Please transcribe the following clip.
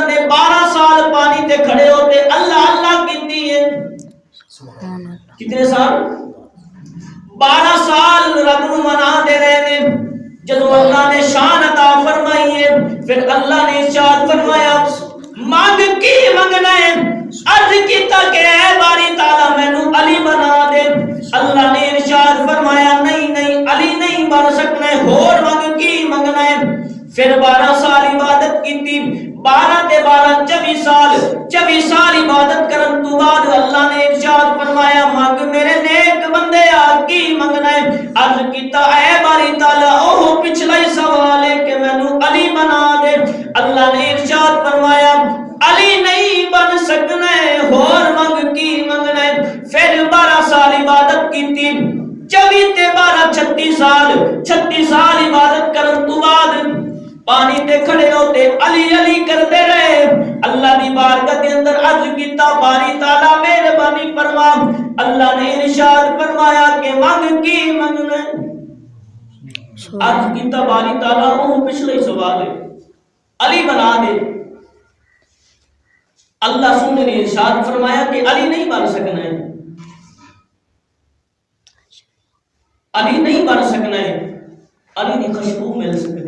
نے 12 سال پانی تے کھڑے ہوتے اللہ اللہ کیتی ہے. کتنے سال؟ 12 سال رب نو منا دے رہے نے. جدو اللہ نے شان عطا فرمائی ہے پھر اللہ نے ارشاد فرمایا مانگ کی منگنا ہے. عرض کیتا کہ اے باری تعالی مینوں علی بنا دے. اللہ نے ارشاد فرمایا نہیں نہیں علی نہیں بن سکنا ہے، اور مانگ کی منگنا ہے. پھر 12 سال عبادت کیتی. 12 تے 12 24 سال عبادت کرن تو بعد اللہ نے ارشاد فرمایا مانگ میرے نیک بندے آ کی منگنا ہے. عرض کیتا اے باری تعالی اوہ پچھلا ہی سوال ہے کہ مینوں علی بنا دے. اللہ نے ارشاد فرمایا علی نہیں بن سکنا ہے، اور منگ کی منگنا ہے. پھر 12 سال عبادت کیتی. 24 تے 12 36 سال عبادت کرن تو بعد پانی تے کھڑے ہوتے علی علی کرتے رہے. اللہ دی بارگاہ دے اندر عرض کیتا باری تعالی مہربانی فرما. اللہ نے ارشاد فرمایا کہ مانگ کی منگنا ہے. عرض کیتا باری تعالی وہ پچھلے ہی سوال ہے علی بنا دے. اللہ سونے نے ارشاد فرمایا کہ علی نہیں بن سکنا ہے، علی نہیں بن سکنا ہے. علی دی خوشبو مل سکتی ہے.